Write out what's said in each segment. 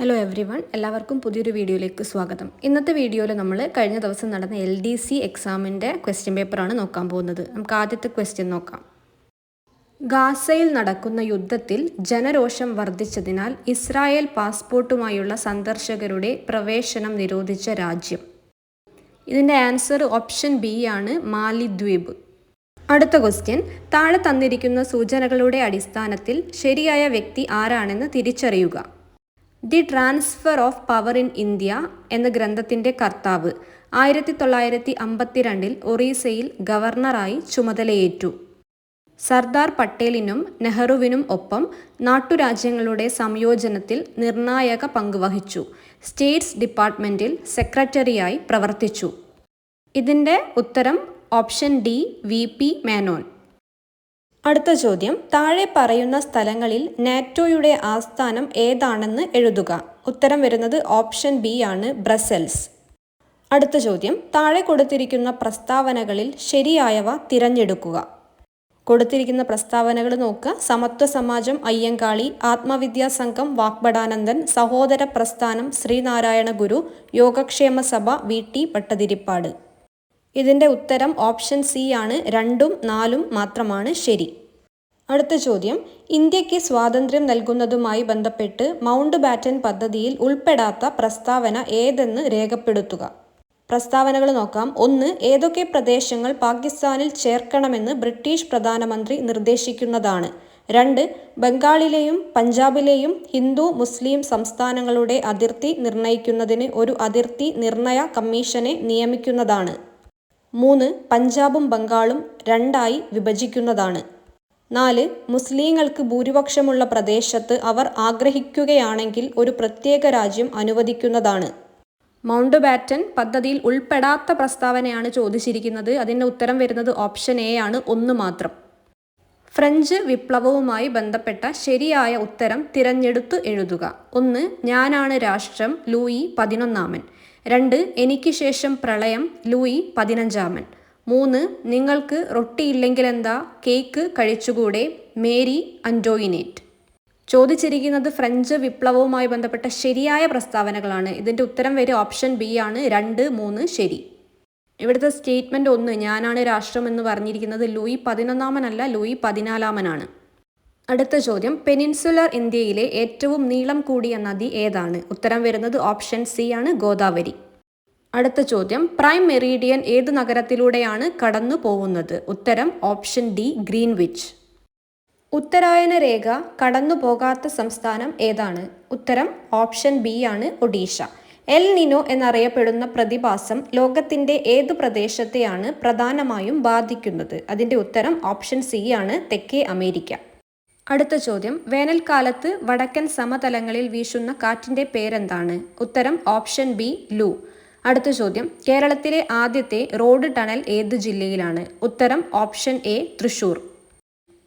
Hello every one, എല്ലാവർക്കും പുതിയൊരു വീഡിയോയിലേക്ക് സ്വാഗതം. ഇന്നത്തെ വീഡിയോയിൽ നമ്മൾ കഴിഞ്ഞ ദിവസം നടന്ന LDC എക്സാമിൻ്റെ ക്വസ്റ്റ്യൻ പേപ്പറാണ് നോക്കാൻ പോകുന്നത്. നമുക്ക് ആദ്യത്തെ ക്വസ്റ്റ്യൻ നോക്കാം. ഗാസയിൽ നടക്കുന്ന യുദ്ധത്തിൽ ജനരോഷം വർദ്ധിച്ചതിനാൽ ഇസ്രായേൽ പാസ്പോർട്ടുമായുള്ള സന്ദർശകരുടെ പ്രവേശനം നിരോധിച്ച രാജ്യം. ഇതിൻ്റെ ആൻസർ ഓപ്ഷൻ ബി ആണ്, മാലിദ്വീപ്. അടുത്ത ക്വസ്റ്റ്യൻ, താഴെ തന്നിരിക്കുന്ന സൂചനകളുടെ അടിസ്ഥാനത്തിൽ ശരിയായ വ്യക്തി ആരാണെന്ന് തിരിച്ചറിയുക. The transfer of power in India എന്ന ഗ്രന്ഥത്തിൻ്റെ കർത്താവ് 1952 ഒറീസയിൽ ഗവർണറായി ചുമതലയേറ്റു. സർദാർ പട്ടേലിനും നെഹ്റുവിനും ഒപ്പം നാട്ടുരാജ്യങ്ങളുടെ സംയോജനത്തിൽ നിർണായക പങ്കുവഹിച്ചു. സ്റ്റേറ്റ്സ് ഡിപ്പാർട്ട്മെൻറ്റിൽ സെക്രട്ടറിയായി പ്രവർത്തിച്ചു. ഇതിൻ്റെ ഉത്തരം ഓപ്ഷൻ ഡി, VP മേനോൻ. അടുത്ത ചോദ്യം, താഴെ പറയുന്ന സ്ഥലങ്ങളിൽ നാറ്റോയുടെ ആസ്ഥാനം ഏതാണെന്ന് എഴുതുക. ഉത്തരം വരുന്നത് ഓപ്ഷൻ ബി ആണ്, ബ്രസൽസ്. അടുത്ത ചോദ്യം, താഴെ കൊടുത്തിരിക്കുന്ന പ്രസ്താവനകളിൽ ശരിയായവ തിരഞ്ഞെടുക്കുക. കൊടുത്തിരിക്കുന്ന പ്രസ്താവനകൾ നോക്കുക. സമത്വ സമാജം അയ്യങ്കാളി, ആത്മവിദ്യാ സംഘം വാഗ്ബടാനന്ദൻ, സഹോദര പ്രസ്ഥാനം ശ്രീനാരായണ ഗുരു, യോഗക്ഷേമ സഭ VT ഭട്ടതിരിപ്പാട്. ഇതിൻ്റെ ഉത്തരം ഓപ്ഷൻ സി ആണ്, 2ഉം 4ഉം മാത്രമാണ് ശരി. അടുത്ത ചോദ്യം, ഇന്ത്യക്ക് സ്വാതന്ത്ര്യം നൽകുന്നതുമായി ബന്ധപ്പെട്ട് മൗണ്ട് ബാറ്റൻ പദ്ധതിയിൽ ഉൾപ്പെടാത്ത പ്രസ്താവന ഏതെന്ന് രേഖപ്പെടുത്തുക. പ്രസ്താവനകൾ നോക്കാം. 1. ഏതൊക്കെ പ്രദേശങ്ങൾ പാകിസ്ഥാനിൽ ചേർക്കണമെന്ന് ബ്രിട്ടീഷ് പ്രധാനമന്ത്രി നിർദ്ദേശിക്കുന്നതാണ്. 2. ബംഗാളിലെയും പഞ്ചാബിലെയും ഹിന്ദു മുസ്ലിം സംസ്ഥാനങ്ങളുടെ അതിർത്തി നിർണയിക്കുന്നതിന് ഒരു അതിർത്തി നിർണയ കമ്മീഷനെ നിയമിക്കുന്നതാണ്. 3. പഞ്ചാബും ബംഗാളും 2ആയി വിഭജിക്കുന്നതാണ്. 4. മുസ്ലിങ്ങൾക്ക് ഭൂരിപക്ഷമുള്ള പ്രദേശത്ത് അവർ ആഗ്രഹിക്കുകയാണെങ്കിൽ ഒരു പ്രത്യേക രാജ്യം അനുവദിക്കുന്നതാണ്. മൗണ്ട് ബാറ്റൻ പദ്ധതിയിൽ ഉൾപ്പെടാത്ത പ്രസ്താവനയാണ് ചോദിച്ചിരിക്കുന്നത്. അതിൻ്റെ ഉത്തരം വരുന്നത് ഓപ്ഷൻ എ ആണ്, 1 മാത്രം. ഫ്രഞ്ച് വിപ്ലവവുമായി ബന്ധപ്പെട്ട ശരിയായ ഉത്തരം തിരഞ്ഞെടുത്ത് എഴുതുക. 1. ഞാനാണ് രാഷ്ട്രം, ലൂയി 11. 2. എനിക്ക് ശേഷം പ്രളയം, ലൂയി 15. 3. നിങ്ങൾക്ക് റൊട്ടിയില്ലെങ്കിലെന്താ, കേക്ക് കഴിച്ചുകൂടെ, മേരി അന്റോയിനേറ്റ്. ചോദിച്ചിരിക്കുന്നത് ഫ്രഞ്ച് വിപ്ലവവുമായി ബന്ധപ്പെട്ട ശരിയായ പ്രസ്താവനകളാണ്. ഇതിൻ്റെ ഉത്തരം വരെ ഓപ്ഷൻ ബി ആണ്, 2, 3 ശരി. ഇവിടുത്തെ സ്റ്റേറ്റ്മെൻറ്റ് 1, ഞാനാണ് രാഷ്ട്രം എന്ന് പറഞ്ഞിരിക്കുന്നത് ലൂയി 11 ലൂയി 14. അടുത്ത ചോദ്യം, പെനിൻസുലർ ഇന്ത്യയിലെ ഏറ്റവും നീളം കൂടിയ നദി ഏതാണ്. ഉത്തരം വരുന്നത് ഓപ്ഷൻ സി ആണ്, ഗോദാവരി. അടുത്ത ചോദ്യം, പ്രൈം മെറീഡിയൻ ഏത് നഗരത്തിലൂടെയാണ് കടന്നു പോകുന്നത്. ഉത്തരം ഓപ്ഷൻ ഡി, ഗ്രീൻവിച്ച്. ഉത്തരായന രേഖ കടന്നു പോകാത്ത സംസ്ഥാനം ഏതാണ്. ഉത്തരം ഓപ്ഷൻ ബി ആണ്, ഒഡീഷ. എൽ നിനോ എന്നറിയപ്പെടുന്ന പ്രതിഭാസം ലോകത്തിൻ്റെ ഏതു പ്രദേശത്തെയാണ് പ്രധാനമായും ബാധിക്കുന്നത്. അതിൻ്റെ ഉത്തരം ഓപ്ഷൻ സി ആണ്, തെക്കേ അമേരിക്ക. അടുത്ത ചോദ്യം, വേനൽക്കാലത്ത് വടക്കൻ സമതലങ്ങളിൽ വീശുന്ന കാറ്റിൻ്റെ പേരെന്താണ്. ഉത്തരം ഓപ്ഷൻ ബി, ലൂ. അടുത്ത ചോദ്യം, കേരളത്തിലെ ആദ്യത്തെ റോഡ് ടണൽ ഏത് ജില്ലയിലാണ്. ഉത്തരം ഓപ്ഷൻ എ, തൃശൂർ.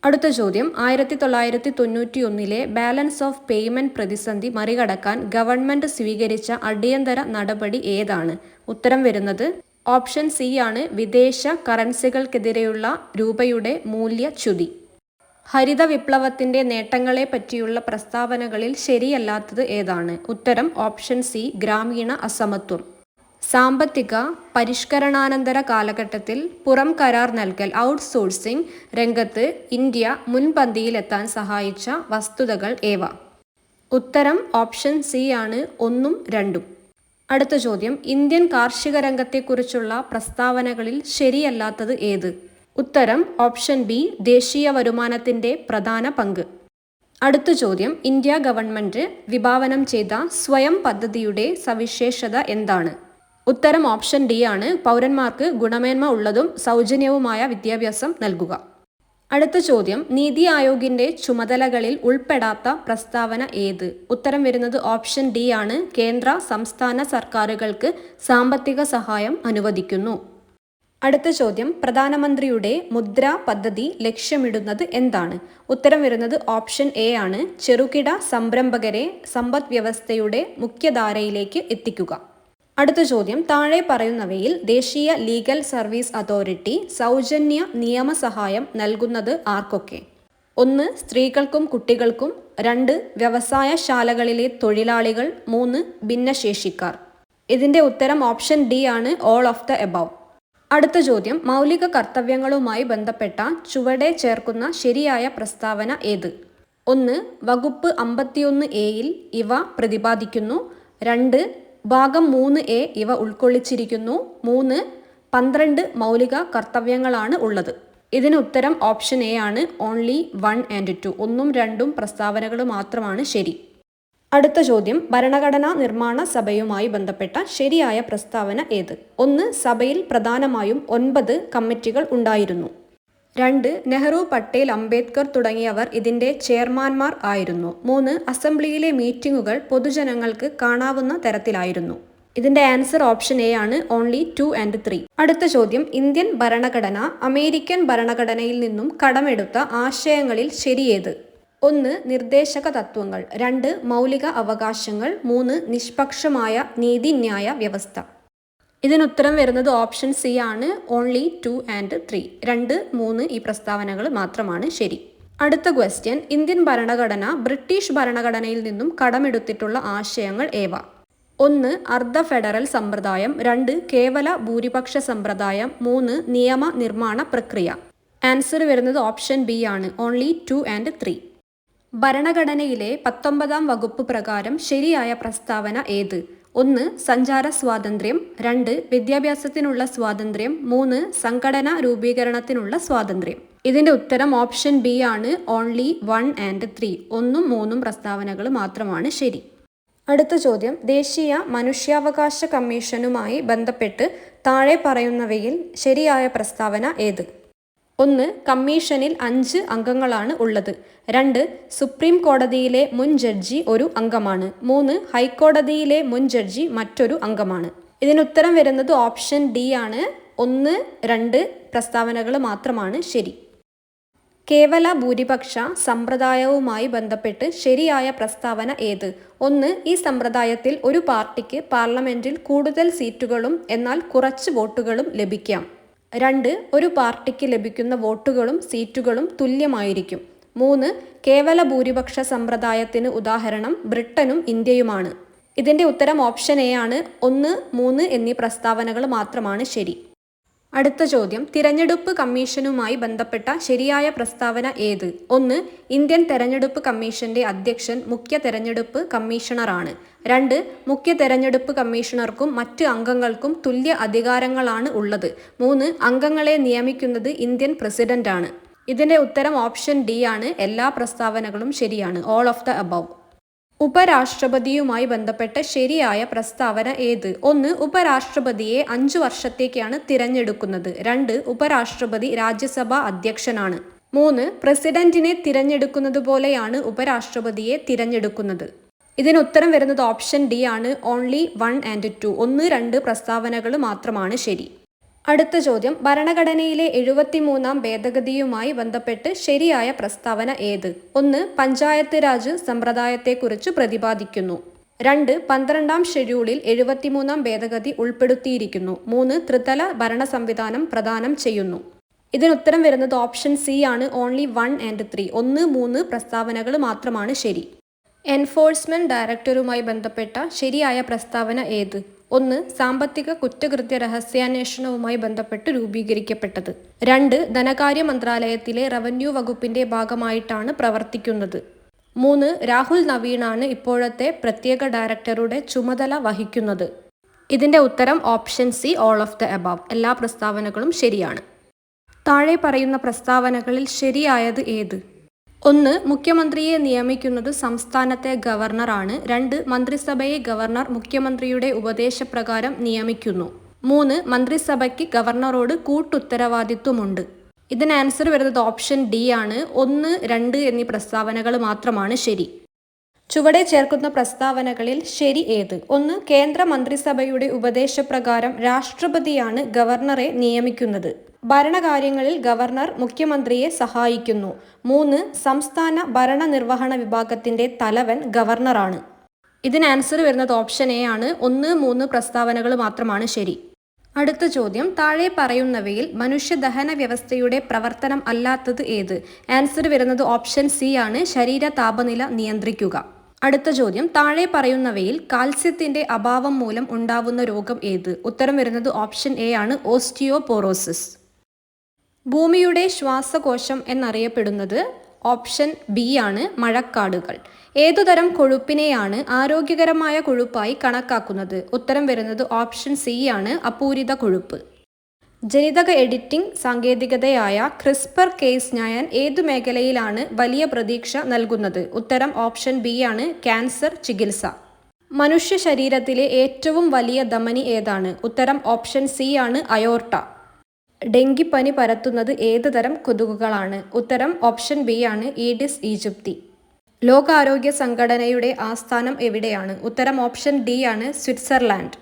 അടുത്ത ചോദ്യം, 1991 ബാലൻസ് ഓഫ് പേയ്മെൻറ്റ് പ്രതിസന്ധി മറികടക്കാൻ ഗവൺമെൻറ് സ്വീകരിച്ച അടിയന്തര നടപടി ഏതാണ്. ഉത്തരം വരുന്നത് ഓപ്ഷൻ സി ആണ്, വിദേശ കറൻസികൾക്കെതിരെയുള്ള രൂപയുടെ മൂല്യച്യുതി. ഹരിത വിപ്ലവത്തിൻ്റെ നേട്ടങ്ങളെ പറ്റിയുള്ള പ്രസ്താവനകളിൽ ശരിയല്ലാത്തത് ഏതാണ്. ഉത്തരം ഓപ്ഷൻ സി, ഗ്രാമീണ അസമത്വം. സാമ്പത്തിക പരിഷ്കരണാനന്തര കാലഘട്ടത്തിൽ പുറം കരാർ നൽകൽ ഔട്ട്സോഴ്സിംഗ് രംഗത്ത് ഇന്ത്യ മുൻപന്തിയിലെത്താൻ സഹായിച്ച വസ്തുതകൾ ഏവ. ഉത്തരം ഓപ്ഷൻ സി ആണ്, 1ഉം 2ഉം. അടുത്ത ചോദ്യം, ഇന്ത്യൻ കാർഷിക രംഗത്തെക്കുറിച്ചുള്ള പ്രസ്താവനകളിൽ ശരിയല്ലാത്തത് ഏത്. ഉത്തരം ഓപ്ഷൻ ബി, ദേശീയ വരുമാനത്തിൻ്റെ പ്രധാന പങ്ക്. അടുത്ത ചോദ്യം, ഇന്ത്യ ഗവൺമെൻറ് വിഭാവനം ചെയ്ത സ്വയം പദ്ധതിയുടെ സവിശേഷത എന്താണ്. ഉത്തരം ഓപ്ഷൻ ഡി ആണ്, പൗരന്മാർക്ക് ഗുണമേന്മ ഉള്ളതും സൗജന്യവുമായ വിദ്യാഭ്യാസം നൽകുക. അടുത്ത ചോദ്യം, നീതി ആയോഗിൻ്റെ ചുമതലകളിൽ ഉൾപ്പെടാത്ത പ്രസ്താവന ഏത്. ഉത്തരം വരുന്നത് ഓപ്ഷൻ ഡി ആണ്, കേന്ദ്ര സംസ്ഥാന സർക്കാരുകൾക്ക് സാമ്പത്തിക സഹായം അനുവദിക്കുന്നു. അടുത്ത ചോദ്യം, പ്രധാനമന്ത്രിയുടെ മുദ്ര പദ്ധതി ലക്ഷ്യമിടുന്നത് എന്താണ്. ഉത്തരം വരുന്നത് ഓപ്ഷൻ എ ആണ്, ചെറുകിട സംരംഭകരെ സമ്പദ് വ്യവസ്ഥയുടെ മുഖ്യധാരയിലേക്ക് എത്തിക്കുക. അടുത്ത ചോദ്യം, താഴെ പറയുന്നവയിൽ ദേശീയ ലീഗൽ സർവീസ് അതോറിറ്റി സൗജന്യ നിയമസഹായം നൽകുന്നത് ആർക്കൊക്കെ. 1 സ്ത്രീകൾക്കും കുട്ടികൾക്കും, 2 വ്യവസായശാലകളിലെ തൊഴിലാളികൾ, 3 ഭിന്നശേഷിക്കാർ. ഇതിൻ്റെ ഉത്തരം ഓപ്ഷൻ ഡി ആണ്, ഓൾ ഓഫ് ദ എബവ്. അടുത്ത ചോദ്യം, മൗലിക കർത്തവ്യങ്ങളുമായി ബന്ധപ്പെട്ട ചുവടെ ചേർക്കുന്ന ശരിയായ പ്രസ്താവന ഏത്? 1 വകുപ്പ് 51A-യിൽ ഇവ പ്രതിപാദിക്കുന്നു. 2 ഭാഗം 3A ഇവ ഉൾക്കൊള്ളിച്ചിരിക്കുന്നു. 3 12 മൗലിക കർത്തവ്യങ്ങളാണ് ഉള്ളത്. ഇതിന് ഉത്തരം ഓപ്ഷൻ എ ആണ്, ഓൺലി 1 and 2. 1ഉം 2ഉം പ്രസ്താവനകൾ മാത്രമാണ് ശരി. അടുത്ത ചോദ്യം, ഭരണഘടനാ നിർമ്മാണ സഭയുമായി ബന്ധപ്പെട്ട ശരിയായ പ്രസ്താവന ഏത്? 1 സഭയിൽ പ്രധാനമായും 9 കമ്മിറ്റികൾ ഉണ്ടായിരുന്നു. 2 നെഹ്റു, പട്ടേൽ, അംബേദ്കർ തുടങ്ങിയവർ ഇതിൻ്റെ ചെയർമാൻമാർ ആയിരുന്നു. 3 അസംബ്ലിയിലെ മീറ്റിംഗുകൾ പൊതുജനങ്ങൾക്ക് കാണാവുന്ന തരത്തിലായിരുന്നു. ഇതിൻ്റെ ആൻസർ ഓപ്ഷൻ എ ആണ്, ഓൺലി 2 and 3. അടുത്ത ചോദ്യം, ഇന്ത്യൻ ഭരണഘടന അമേരിക്കൻ ഭരണഘടനയിൽ നിന്നും കടമെടുത്ത ആശയങ്ങളിൽ ശരിയേത്? 1 നിർദ്ദേശക തത്വങ്ങൾ, 2 മൗലിക അവകാശങ്ങൾ, 3 നിഷ്പക്ഷമായ നീതിന്യായ വ്യവസ്ഥ. ഇതിനുത്തരം വരുന്നത് ഓപ്ഷൻ സി ആണ്, ഓൺലി 2 and 3. 2, 3 ഈ പ്രസ്താവനകൾ മാത്രമാണ് ശരി. അടുത്ത ക്വസ്റ്റ്യൻ, ഇന്ത്യൻ ഭരണഘടന ബ്രിട്ടീഷ് ഭരണഘടനയിൽ നിന്നും കടമെടുത്തിട്ടുള്ള ആശയങ്ങൾ ഏവ? 1 അർദ്ധ ഫെഡറൽ സമ്പ്രദായം, 2 കേവല ഭൂരിപക്ഷ സമ്പ്രദായം, 3 നിയമ നിർമ്മാണ പ്രക്രിയ. ആൻസർ വരുന്നത് ഓപ്ഷൻ ബി ആണ്, ഓൺലി 2 and 3. ഭരണഘടനയിലെ 19-ാം വകുപ്പ് പ്രകാരം ശരിയായ പ്രസ്താവന ഏത്? 1 സഞ്ചാര സ്വാതന്ത്ര്യം, 2 വിദ്യാഭ്യാസത്തിനുള്ള സ്വാതന്ത്ര്യം, 3 സംഘടനാ രൂപീകരണത്തിനുള്ള സ്വാതന്ത്ര്യം. ഇതിൻ്റെ ഉത്തരം ഓപ്ഷൻ ബി ആണ്, ഓൺലി 1 and 3. 1ഉം 3ഉം പ്രസ്താവനകൾ മാത്രമാണ് ശരി. അടുത്ത ചോദ്യം, ദേശീയ മനുഷ്യാവകാശ കമ്മീഷനുമായി ബന്ധപ്പെട്ട് താഴെ പറയുന്നവയിൽ ശരിയായ പ്രസ്താവന ഏത്? 1 കമ്മീഷനിൽ 5 അംഗങ്ങളാണ് ഉള്ളത്. 2 സുപ്രീം കോടതിയിലെ മുൻ ജഡ്ജി ഒരു അംഗമാണ്. 3 ഹൈക്കോടതിയിലെ മുൻ ജഡ്ജി മറ്റൊരു അംഗമാണ്. ഇതിനുത്തരം വരുന്നത് ഓപ്ഷൻ ഡി ആണ്, 1, 2 പ്രസ്താവനകൾ മാത്രമാണ് ശരി. കേവല ഭൂരിപക്ഷ സമ്പ്രദായവുമായി ബന്ധപ്പെട്ട് ശരിയായ പ്രസ്താവന ഏത്? 1 ഈ സമ്പ്രദായത്തിൽ ഒരു പാർട്ടിക്ക് പാർലമെന്റിൽ കൂടുതൽ സീറ്റുകളും എന്നാൽ കുറച്ച് വോട്ടുകളും ലഭിക്കാം. 2 ഒരു പാർട്ടിക്ക് ലഭിക്കുന്ന വോട്ടുകളും സീറ്റുകളും തുല്യമായിരിക്കും. 3 കേവല ഭൂരിപക്ഷ സമ്പ്രദായത്തിന് ഉദാഹരണം ബ്രിട്ടനും ഇന്ത്യയുമാണ്. ഇതിൻ്റെ ഉത്തരം ഓപ്ഷൻ എ ആണ്, 1, 3 എന്നീ പ്രസ്താവനകൾ മാത്രമാണ് ശരി. അടുത്ത ചോദ്യം, തിരഞ്ഞെടുപ്പ് കമ്മീഷനുമായി ബന്ധപ്പെട്ട ശരിയായ പ്രസ്താവന ഏത്? 1 ഇന്ത്യൻ തെരഞ്ഞെടുപ്പ് കമ്മീഷന്റെ അധ്യക്ഷൻ മുഖ്യ തെരഞ്ഞെടുപ്പ് കമ്മീഷണറാണ്. 2 മുഖ്യ തെരഞ്ഞെടുപ്പ് കമ്മീഷണർക്കും മറ്റ് അംഗങ്ങൾക്കും തുല്യ അധികാരങ്ങളാണ് ഉള്ളത്. 3 അംഗങ്ങളെ നിയമിക്കുന്നത് ഇന്ത്യൻ പ്രസിഡന്റാണ്. ഇതിൻ്റെ ഉത്തരം ഓപ്ഷൻ ഡി ആണ്, എല്ലാ പ്രസ്താവനകളും ശരിയാണ്, ഓൾ ഓഫ് ദ അബവ്. ഉപരാഷ്ട്രപതിയുമായി ബന്ധപ്പെട്ട ശരിയായ പ്രസ്താവന ഏത്? 1 ഉപരാഷ്ട്രപതിയെ 5 വർഷത്തേക്കാണ് തിരഞ്ഞെടുക്കുന്നത്. 2 ഉപരാഷ്ട്രപതി രാജ്യസഭാ അധ്യക്ഷനാണ്. 3 പ്രസിഡന്റിനെ തിരഞ്ഞെടുക്കുന്നത് പോലെയാണ് ഉപരാഷ്ട്രപതിയെ തിരഞ്ഞെടുക്കുന്നത്. ഇതിനുത്തരം വരുന്നത് ഓപ്ഷൻ ഡി ആണ്, ഓൺലി 1 and 2. 1, 2 പ്രസ്താവനകൾ മാത്രമാണ് ശരി. അടുത്ത ചോദ്യം, ഭരണഘടനയിലെ 73-ാം ഭേദഗതിയുമായി ബന്ധപ്പെട്ട് ശരിയായ പ്രസ്താവന ഏത്? 1 പഞ്ചായത്ത് രാജ് സമ്പ്രദായത്തെക്കുറിച്ച് പ്രതിപാദിക്കുന്നു. 2 12-ാം ഷെഡ്യൂളിൽ 73-ാം ഭേദഗതി ഉൾപ്പെടുത്തിയിരിക്കുന്നു. 3 ത്രിതല ഭരണ സംവിധാനം പ്രദാനം ചെയ്യുന്നു. ഇതിനുത്തരം വരുന്നത് ഓപ്ഷൻ സി ആണ്, ഓൺലി 1 and 3. 1, 3 പ്രസ്താവനകൾ മാത്രമാണ് ശരി. എൻഫോഴ്സ്മെന്റ് ഡയറക്ടറുമായി ബന്ധപ്പെട്ട ശരിയായ പ്രസ്താവന ഏത്? 1 സാമ്പത്തിക കുറ്റകൃത്യ രഹസ്യാന്വേഷണവുമായി ബന്ധപ്പെട്ട് രൂപീകരിക്കപ്പെട്ടത്. 2 ധനകാര്യ മന്ത്രാലയത്തിലെ റവന്യൂ വകുപ്പിന്റെ ഭാഗമായിട്ടാണ് പ്രവർത്തിക്കുന്നത്. 3 രാഹുൽ നവീനാണ് ഇപ്പോഴത്തെ പ്രത്യേക ഡയറക്ടറുടെ ചുമതല വഹിക്കുന്നത്. ഇതിൻ്റെ ഉത്തരം option C, all of the above. എല്ലാ പ്രസ്താവനകളും ശരിയാണ്. താഴെ പറയുന്ന പ്രസ്താവനകളിൽ ശരിയായത് ഏത്? 1 മുഖ്യമന്ത്രിയെ നിയമിക്കുന്നത് സംസ്ഥാനത്തെ ഗവർണറാണ്. 2 മന്ത്രിസഭയെ ഗവർണർ മുഖ്യമന്ത്രിയുടെ ഉപദേശപ്രകാരം നിയമിക്കുന്നു. 3 മന്ത്രിസഭയ്ക്ക് ഗവർണറോട് കൂട്ടുത്തരവാദിത്വമുണ്ട്. ഇതിന് ആൻസർ വരുന്നത് ഓപ്ഷൻ ഡി ആണ്, 1, 2 എന്നീ പ്രസ്താവനകൾ മാത്രമാണ് ശരി. ചുവടെ ചേർക്കുന്ന പ്രസ്താവനകളിൽ ശരി ഏത്? 1 കേന്ദ്ര മന്ത്രിസഭയുടെ ഉപദേശപ്രകാരം രാഷ്ട്രപതിയാണ് ഗവർണറെ നിയമിക്കുന്നത്. ഭരണകാര്യങ്ങളിൽ ഗവർണർ മുഖ്യമന്ത്രിയെ സഹായിക്കുന്നു. 3 സംസ്ഥാന ഭരണനിർവഹണ വിഭാഗത്തിന്റെ തലവൻ ഗവർണറാണ്. ഇതിന് ആൻസർ വരുന്നത് ഓപ്ഷൻ എ ആണ്, 1, 3 പ്രസ്താവനകൾ മാത്രമാണ് ശരി. അടുത്ത ചോദ്യം, താഴെ പറയുന്നവയിൽ മനുഷ്യദഹന വ്യവസ്ഥയുടെ പ്രവർത്തനം അല്ലാത്തത് ഏത്? ആൻസർ വരുന്നത് ഓപ്ഷൻ സി ആണ്, ശരീര താപനില നിയന്ത്രിക്കുക. അടുത്ത ചോദ്യം, താഴെ പറയുന്നവയിൽ കാൽസ്യത്തിന്റെ അഭാവം മൂലം ഉണ്ടാവുന്ന രോഗം ഏത്? ഉത്തരം വരുന്നത് ഓപ്ഷൻ എ ആണ്, ഓസ്റ്റിയോപോറോസിസ്. ഭൂമിയുടെ ശ്വാസകോശം എന്നറിയപ്പെടുന്നത് ഓപ്ഷൻ ബി ആണ്, മഴക്കാടുകൾ. ഏതുതരം കൊഴുപ്പിനെയാണ് ആരോഗ്യകരമായ കൊഴുപ്പായി കണക്കാക്കുന്നത്? ഉത്തരം വരുന്നത് ഓപ്ഷൻ സി ആണ്, അപൂരിത കൊഴുപ്പ്. ജനിതക എഡിറ്റിംഗ് സാങ്കേതികതയായ ക്രിസ്പർ കേസ്9 ഏതു മേഖലയിലാണ് വലിയ പ്രതീക്ഷ നൽകുന്നത്? ഉത്തരം ഓപ്ഷൻ ബി ആണ്, ക്യാൻസർ ചികിത്സ. മനുഷ്യ ശരീരത്തിലെ ഏറ്റവും വലിയ ധമനി ഏതാണ്? ഉത്തരം ഓപ്ഷൻ സി ആണ്, അയോർട്ട. ഡെങ്കിപ്പനി പരത്തുന്നത് ഏത് തരം കൊതുകുകളാണ്? ഉത്തരം ഓപ്ഷൻ ബി ആണ്, ഈഡിസ് ഈജിപ്തി. ലോകാരോഗ്യ സംഘടനയുടെ ആസ്ഥാനം എവിടെയാണ്? ഉത്തരം ഓപ്ഷൻ ഡി ആണ്, സ്വിറ്റ്സർലാൻഡ്.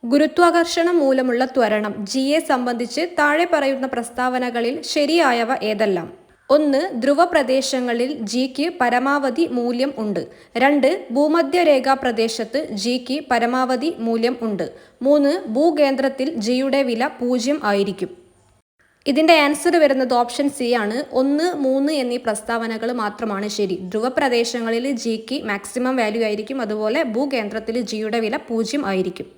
ഗുരുത്വാകർഷണം മൂലമുള്ള ത്വരണം ജിയെ സംബന്ധിച്ച് താഴെ പറയുന്ന പ്രസ്താവനകളിൽ ശരിയായവ ഏതെല്ലാം? 1. ധ്രുവപ്രദേശങ്ങളിൽ ജിക്ക് പരമാവധി മൂല്യം ഉണ്ട്. 2. ഭൂമധ്യരേഖാ പ്രദേശത്ത് ജിക്ക് പരമാവധി മൂല്യം ഉണ്ട്. 3. ഭൂകേന്ദ്രത്തിൽ ജിയുടെ വില 0 ആയിരിക്കും. ഇതിൻ്റെ ആൻസർ വരുന്നത് ഓപ്ഷൻ സി ആണ്, 1, 3 എന്നീ പ്രസ്താവനകൾ മാത്രമാണ് ശരി. ധ്രുവപ്രദേശങ്ങളിൽ ജിക്ക് മാക്സിമം വാല്യൂ ആയിരിക്കും, അതുപോലെ ഭൂകേന്ദ്രത്തിൽ ജിയുടെ വില 0 ആയിരിക്കും.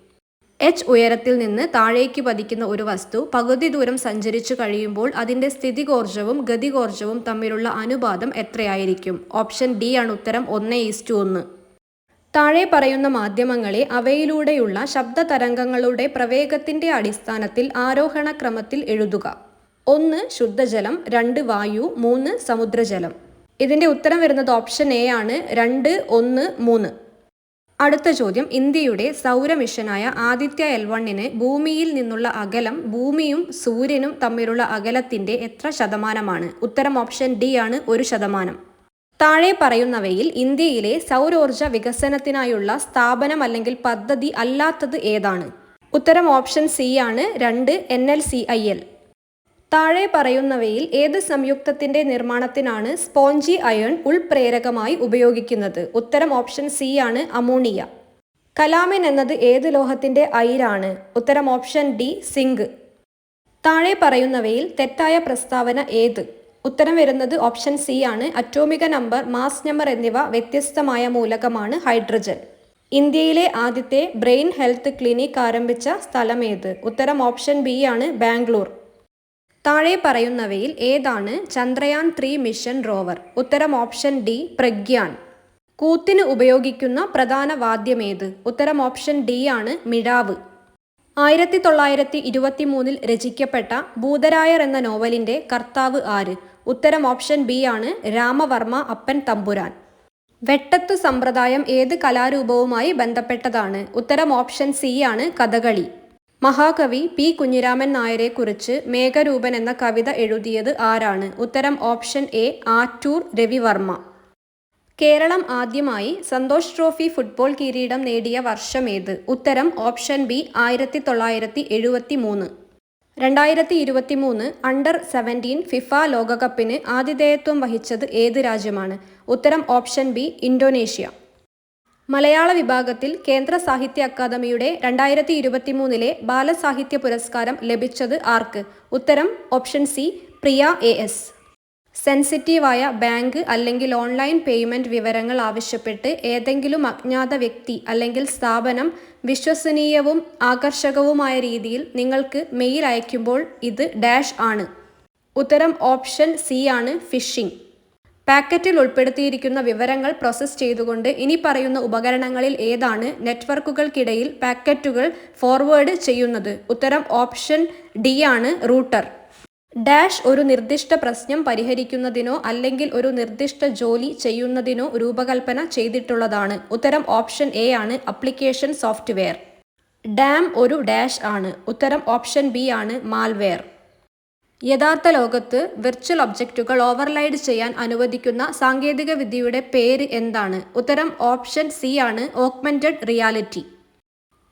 എച്ച് ഉയരത്തിൽ നിന്ന് താഴേക്ക് പതിക്കുന്ന ഒരു വസ്തു പകുതി ദൂരം സഞ്ചരിച്ചു കഴിയുമ്പോൾ അതിൻ്റെ സ്ഥിതികോർജവും ഗതികോർജവും തമ്മിലുള്ള അനുപാതം എത്രയായിരിക്കും? ഓപ്ഷൻ ഡി ആണ് ഉത്തരം, 1:1. താഴെ പറയുന്ന മാധ്യമങ്ങളെ അവയിലൂടെയുള്ള ശബ്ദ തരംഗങ്ങളുടെ പ്രവേഗത്തിൻ്റെ അടിസ്ഥാനത്തിൽ ആരോഹണ ക്രമത്തിൽ എഴുതുക. 1. ശുദ്ധജലം, 2. വായു, 3. സമുദ്രജലം. ഇതിൻ്റെ ഉത്തരം വരുന്നത് ഓപ്ഷൻ എ ആണ്, 2, 1, 3. അടുത്ത ചോദ്യം, ഇന്ത്യയുടെ സൗരമിഷനായ ആദിത്യ L1 ഭൂമിയിൽ നിന്നുള്ള അകലം ഭൂമിയും സൂര്യനും തമ്മിലുള്ള അകലത്തിൻ്റെ എത്ര ശതമാനമാണ്? ഉത്തരം ഓപ്ഷൻ ഡി ആണ്, 1%. താഴെ പറയുന്നവയിൽ ഇന്ത്യയിലെ സൗരോർജ വികസനത്തിനായുള്ള സ്ഥാപനം അല്ലെങ്കിൽ പദ്ധതി അല്ലാത്തത് ഏതാണ്? ഉത്തരം ഓപ്ഷൻ സി ആണ്, 2. NLCIL. താഴെ പറയുന്നവയിൽ ഏത് സംയുക്തത്തിന്റെ നിർമ്മാണത്തിനാണ് സ്പോഞ്ചി അയൺ ഉൾപ്രേരകമായി ഉപയോഗിക്കുന്നത്? ഉത്തരം ഓപ്ഷൻ സി ആണ്, അമോണിയ. കലാമിൻ എന്നത് ഏത് ലോഹത്തിന്റെ അയിരാണ്? ഉത്തരം ഓപ്ഷൻ ഡി, സിങ്ക്. താഴെ പറയുന്നവയിൽ തെറ്റായ പ്രസ്താവന ഏത്? ഉത്തരം വരുന്നത് ഓപ്ഷൻ സി ആണ്, അറ്റോമിക നമ്പർ, മാസ് നമ്പർ എന്നിവ വ്യത്യസ്തമായ മൂലകമാണ് ഹൈഡ്രജൻ. ഇന്ത്യയിലെ ആദ്യത്തെ ബ്രെയിൻ ഹെൽത്ത് ക്ലിനിക് ആരംഭിച്ച സ്ഥലം ഏത്? ഉത്തരം ഓപ്ഷൻ ബി ആണ്, ബാംഗ്ലൂർ. താഴെ പറയുന്നവയിൽ ഏതാണ് ചന്ദ്രയാൻ 3 മിഷൻ റോവർ? ഉത്തരം ഓപ്ഷൻ ഡി, പ്രഗ്യാൻ. കൂത്തിന് ഉപയോഗിക്കുന്ന പ്രധാന വാദ്യമേത്? ഉത്തരം ഓപ്ഷൻ ഡി ആണ്, മിഴാവ്. 1923 രചിക്കപ്പെട്ട ഭൂതരായർ എന്ന നോവലിൻ്റെ കർത്താവ് ആര്? ഉത്തരം ഓപ്ഷൻ ബി ആണ്, രാമവർമ്മ അപ്പൻ തമ്പുരാൻ. വെട്ടത്തു സമ്പ്രദായം ഏത് കലാരൂപവുമായി ബന്ധപ്പെട്ടതാണ്? ഉത്തരം ഓപ്ഷൻ സി ആണ്, കഥകളി. മഹാകവി പി കുഞ്ഞിരാമൻ നായരെക്കുറിച്ച് മേഘരൂപൻ എന്ന കവിത എഴുതിയത് ആരാണ്? ഉത്തരം ഓപ്ഷൻ എ, ആറ്റൂർ രവിവർമ്മ. കേരളം ആദ്യമായി സന്തോഷ് ട്രോഫി ഫുട്ബോൾ കിരീടം നേടിയ വർഷമേത്? ഉത്തരം ഓപ്ഷൻ ബി, 1973. 2023 അണ്ടർ-17 ഫിഫ ലോകകപ്പിന് ആതിഥേയത്വം വഹിച്ചത് ഏത് രാജ്യമാണ്? ഉത്തരം ഓപ്ഷൻ ബി, ഇന്തോനേഷ്യ. മലയാള വിഭാഗത്തിൽ കേന്ദ്ര സാഹിത്യ അക്കാദമിയുടെ 2023 ബാലസാഹിത്യ പുരസ്കാരം ലഭിച്ചത് ആർക്ക്? ഉത്തരം ഓപ്ഷൻ സി, പ്രിയ AS. സെൻസിറ്റീവായ ബാങ്ക് അല്ലെങ്കിൽ ഓൺലൈൻ പേയ്മെൻറ്റ് വിവരങ്ങൾ ആവശ്യപ്പെട്ട് ഏതെങ്കിലും അജ്ഞാത വ്യക്തി അല്ലെങ്കിൽ സ്ഥാപനം വിശ്വസനീയവും ആകർഷകവുമായ രീതിയിൽ നിങ്ങൾക്ക് മെയിൽ അയക്കുമ്പോൾ ഇത് ഡാഷ് ആണ്. ഉത്തരം ഓപ്ഷൻ സി ആണ്, ഫിഷിംഗ്. പാക്കറ്റിൽ ഉൾപ്പെടുത്തിയിരിക്കുന്ന വിവരങ്ങൾ പ്രോസസ്സ് ചെയ്തുകൊണ്ട് ഇനി പറയുന്ന ഉപകരണങ്ങളിൽ ഏതാണ് നെറ്റ്വർക്കുകൾക്കിടയിൽ പാക്കറ്റുകൾ ഫോർവേഡ് ചെയ്യുന്നത്? ഉത്തരം ഓപ്ഷൻ ഡി ആണ്, റൂട്ടർ. ഡാഷ് ഒരു നിർദ്ദിഷ്ട പ്രശ്നം പരിഹരിക്കുന്നതിനോ അല്ലെങ്കിൽ ഒരു നിർദ്ദിഷ്ട ജോലി ചെയ്യുന്നതിനോ രൂപകൽപ്പന ചെയ്തിട്ടുള്ളതാണ്. ഉത്തരം ഓപ്ഷൻ എ ആണ്, അപ്ലിക്കേഷൻ സോഫ്റ്റ്വെയർ. ഡാം ഒരു ഡാഷ് ആണ്. ഉത്തരം ഓപ്ഷൻ ബി ആണ്, മാൽവെയർ. യഥാർത്ഥ ലോകത്ത് വിർച്വൽ ഒബ്ജക്റ്റുകൾ ഓവർലൈഡ് ചെയ്യാൻ അനുവദിക്കുന്ന സാങ്കേതിക വിദ്യയുടെ പേര് എന്താണ്? ഉത്തരം ഓപ്ഷൻ സി ആണ്, ഓഗ്മെന്റഡ് റിയാലിറ്റി.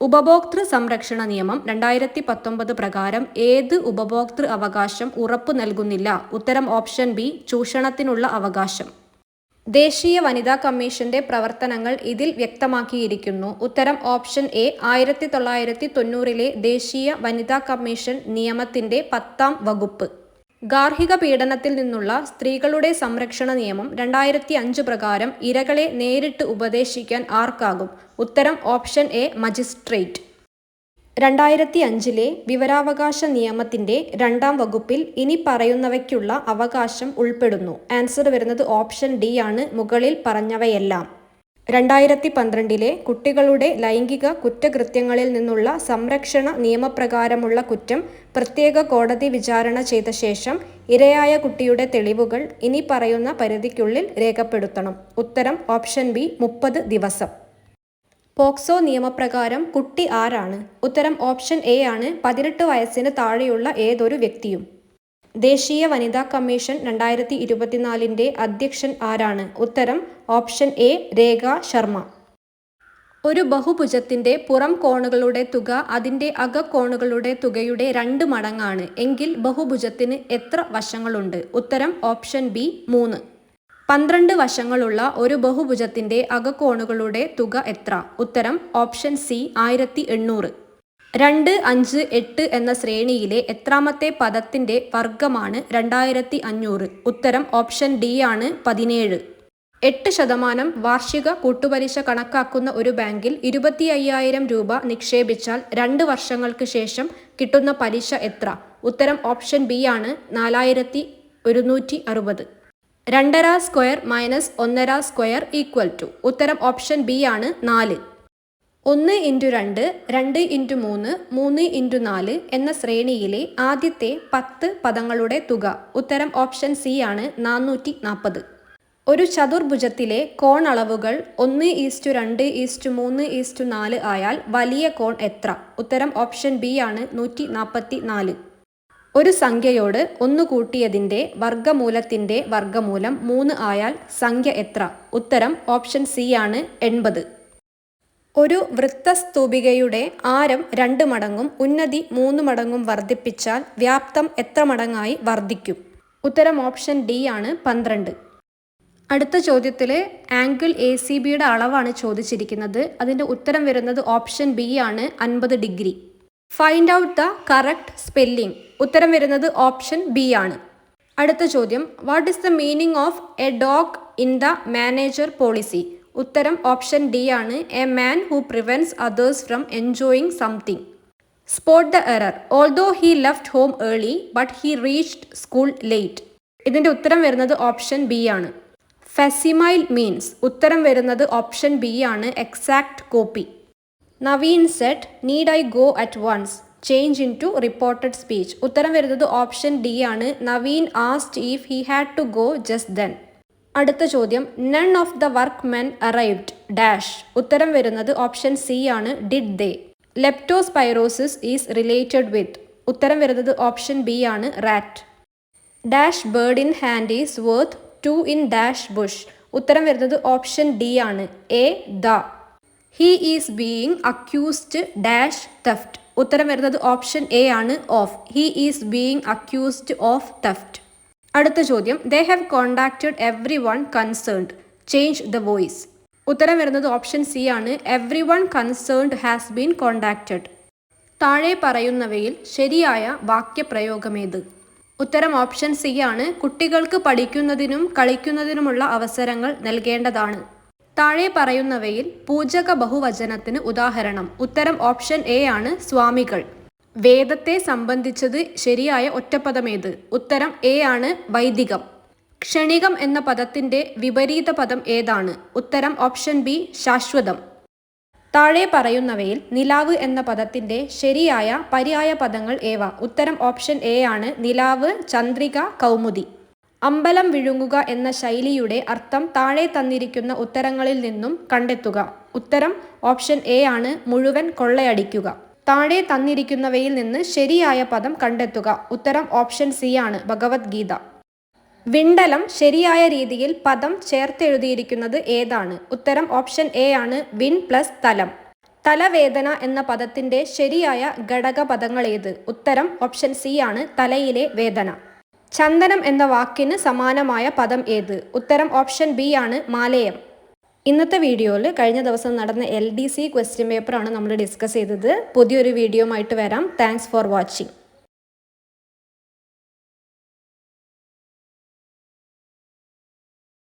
ഉപഭോക്തൃ സംരക്ഷണ നിയമം 2019 പ്രകാരം ഏത് ഉപഭോക്തൃ അവകാശം ഉറപ്പു നൽകുന്നില്ല? ഉത്തരം ഓപ്ഷൻ ബി, ചൂഷണത്തിനുള്ള അവകാശം. ദേശീയ വനിതാ കമ്മീഷന്റെ പ്രവർത്തനങ്ങൾ ഇതിൽ വ്യക്തമാക്കിയിരിക്കുന്നു. ഉത്തരം ഓപ്ഷൻ എ. 1990 ദേശീയ വനിതാ കമ്മീഷൻ നിയമത്തിന്റെ 10-ാം വകുപ്പ്. ഗാർഹിക പീഡനത്തിൽ നിന്നുള്ള സ്ത്രീകളുടെ സംരക്ഷണ നിയമം 2005 പ്രകാരം ഇരകളെ നേരിട്ട് ഉപദേശിക്കാൻ ആർക്കാകും? ഉത്തരം ഓപ്ഷൻ എ. മജിസ്ട്രേറ്റ്. 2005 വിവരാവകാശ നിയമത്തിന്റെ 2-ാം വകുപ്പിൽ ഇനി പറയുന്നവയ്ക്കുള്ള അവകാശം ഉൾപ്പെടുന്നു. ആൻസർ വരുന്നത് ഓപ്ഷൻ ഡി ആണ്, മുകളിൽ പറഞ്ഞവയെല്ലാം. 2012 കുട്ടികളുടെ ലൈംഗിക കുറ്റകൃത്യങ്ങളിൽ നിന്നുള്ള സംരക്ഷണ നിയമപ്രകാരമുള്ള കുറ്റം പ്രത്യേക കോടതി വിചാരണ ചെയ്ത ശേഷം ഇരയായ കുട്ടിയുടെ തെളിവുകൾ ഇനി പറയുന്ന പരിധിക്കുള്ളിൽ രേഖപ്പെടുത്തണം. ഉത്തരം ഓപ്ഷൻ ബി. 30 ദിവസം. പോക്സോ നിയമപ്രകാരം കുട്ടി ആരാണ്? ഉത്തരം ഓപ്ഷൻ എ ആണ്, 18 വയസ്സിന് താഴെയുള്ള ഏതൊരു വ്യക്തിയും. ദേശീയ വനിതാ കമ്മീഷൻ 2024 അധ്യക്ഷൻ ആരാണ്? ഉത്തരം ഓപ്ഷൻ എ. രേഖ ശർമ്മ. ഒരു ബഹുഭുജത്തിന്റെ പുറം കോണുകളുടെ തുക അതിന്റെ അകക്കോണുകളുടെ തുകയുടെ 2 മടങ്ങാണ് എങ്കിൽ ബഹുഭുജത്തിന് എത്ര വശങ്ങളുണ്ട്? ഉത്തരം ഓപ്ഷൻ ബി. 3. 12 വശങ്ങളുള്ള ഒരു ബഹുഭുജത്തിന്റെ അകക്കോണുകളുടെ തുക എത്ര? ഉത്തരം ഓപ്ഷൻ സി. 1800. 2, 5, 8 എന്ന ശ്രേണിയിലെ എത്രാമത്തെ പദത്തിന്റെ വർഗമാണ് 2500? ഉത്തരം ഓപ്ഷൻ ഡി ആണ്, 17. 8% വാർഷിക കൂട്ടുപലിശ കണക്കാക്കുന്ന ഒരു ബാങ്കിൽ 25,000 രൂപ നിക്ഷേപിച്ചാൽ 2 വർഷങ്ങൾക്ക് ശേഷം കിട്ടുന്ന പലിശ എത്ര? ഉത്തരം ഓപ്ഷൻ ബി ആണ്, 4160. 2.5 square minus 1.5 square equal to. ഉത്തരം ഓപ്ഷൻ ബി ആണ്, 4. 1 × 2, 2 × 3, 3 × 4 എന്ന ശ്രേണിയിലെ ആദ്യത്തെ 10 പദങ്ങളുടെ തുക. ഉത്തരം ഓപ്ഷൻ സി ആണ്, 440. ഒരു ചതുർഭുജത്തിലെ കോൺ അളവുകൾ 1:2:3:4 ആയാൽ വലിയ കോൺ എത്ര? ഉത്തരം ഓപ്ഷൻ ബി ആണ്, 144. ഒരു സംഖ്യയോട് 1 കൂട്ടിയതിന്റെ വർഗമൂലത്തിന്റെ വർഗമൂലം 3 ആയാൽ സംഖ്യ എത്ര? ഉത്തരം ഓപ്ഷൻ സി ആണ്, 80. ഒരു വൃത്തസ്തൂപികയുടെ ആരം 2 മടങ്ങും ഉന്നതി 3 മടങ്ങും വർദ്ധിപ്പിച്ചാൽ വ്യാപ്തം എത്ര മടങ്ങായി വർദ്ധിക്കും? ഉത്തരം ഓപ്ഷൻ ഡി ആണ്, 12. അടുത്ത ചോദ്യത്തിൽ ആംഗിൾ എ സി ബിയുടെ അളവാണ് ചോദിച്ചിരിക്കുന്നത്. അതിൻ്റെ ഉത്തരം വരുന്നത് ഓപ്ഷൻ ബി ആണ്, 50 degree. Find out the correct spelling. ഉത്തരം വരുന്നത് ഓപ്ഷൻ ബി ആണ്. അടുത്ത ചോദ്യം, what is the meaning of A dog in the manager policy? ഉത്തരം ഓപ്ഷൻ ഡി ആണ്, a man who prevents others from enjoying something. Spot the error. Although he left home early but he reached school late. ഇതിൻ്റെ ഉത്തരം വരുന്നത് option B ആണ്. ഫെസിമൈൽ means. ഉത്തരം വരുന്നത് option B ആണ്, exact copy. Naveen set, need I go at once? Change into reported speech. ഉത്തരം വരുന്നത് option D ആണ്, Naveen asked if he had to go just then. അടുത്ത ചോദ്യം, none of the workmen arrived dash. ഉത്തരം വരുന്നത് option C ആണ്, did they. Leptospirosis is related with. ഉത്തരം വരുന്നത് ഓപ്ഷൻ ബി ആണ്, rat. Dash bird in hand is worth 2 in dash bush. ഉത്തരം വരുന്നത് ഓപ്ഷൻ ഡി ആണ്, a the. He is being accused dash theft. ഉത്തരം വരുന്നത് ഓപ്ഷൻ എ ആണ്, of. He is being accused of theft. അടുത്ത ചോദ്യം, they have contacted every one concerned. Change the voice. ഉത്തരം വരുന്നത് ഓപ്ഷൻ സി ആണ്, every one concerned has been contacted. താഴെ പറയുന്നവയിൽ ശരിയായ വാക്യപ്രയോഗമേത്? ഉത്തരം ഓപ്ഷൻ സി ആണ്, കുട്ടികൾക്ക് പഠിക്കുന്നതിനും കളിക്കുന്നതിനുമുള്ള അവസരങ്ങൾ നൽകേണ്ടതാണ്. താഴെ പറയുന്നവയിൽ പൂജക ബഹുവചനത്തിന് ഉദാഹരണം. ഉത്തരം ഓപ്ഷൻ എ ആണ്, സ്വാമികൾ. വേദത്തെ സംബന്ധിച്ചത് ശരിയായ ഒറ്റപ്പദമേത്? ഉത്തരം എ ആണ്, വൈദികം. ക്ഷണികം എന്ന പദത്തിന്റെ വിപരീത പദം ഏതാണ്? ഉത്തരം ഓപ്ഷൻ ബി, ശാശ്വതം. താഴെ പറയുന്നവയിൽ നിലാവ് എന്ന പദത്തിന്റെ ശരിയായ പര്യായ പദങ്ങൾ ഏവ? ഉത്തരം ഓപ്ഷൻ എ ആണ്, നിലാവ്, ചന്ദ്രിക, കൗമുദി. അമ്പലം വിഴുങ്ങുക എന്ന ശൈലിയുടെ അർത്ഥം താഴെ തന്നിരിക്കുന്ന ഉത്തരങ്ങളിൽ നിന്നും കണ്ടെത്തുക. ഉത്തരം ഓപ്ഷൻ എ ആണ്, മുഴുവൻ കൊള്ളയടിക്കുക. താഴെ തന്നിരിക്കുന്നവയിൽ നിന്ന് ശരിയായ പദം കണ്ടെത്തുക. ഉത്തരം ഓപ്ഷൻ സി ആണ്, ഭഗവത്ഗീത. വിണ്ടലം ശരിയായ രീതിയിൽ പദം ചേർത്തെഴുതിയിരിക്കുന്നത് ഏതാണ്? ഉത്തരം ഓപ്ഷൻ എ ആണ്, വിൻ പ്ലസ് തലം. തലവേദന എന്ന പദത്തിന്റെ ശരിയായ ഘടക പദങ്ങൾ ഏത്? ഉത്തരം ഓപ്ഷൻ സി ആണ്, തലയിലെ വേദന. ചന്ദനം എന്ന വാക്കിന് സമാനമായ പദം ഏത്? ഉത്തരം ഓപ്ഷൻ ബി ആണ്, മാലേയം. ഇന്നത്തെ വീഡിയോയിൽ കഴിഞ്ഞ ദിവസം നടന്ന LDC ക്വസ്റ്റ്യൻ പേപ്പറാണ് നമ്മൾ ഡിസ്കസ് ചെയ്തത്. പുതിയൊരു വീഡിയോ ആയിട്ട് വരാം. Thanks for watching.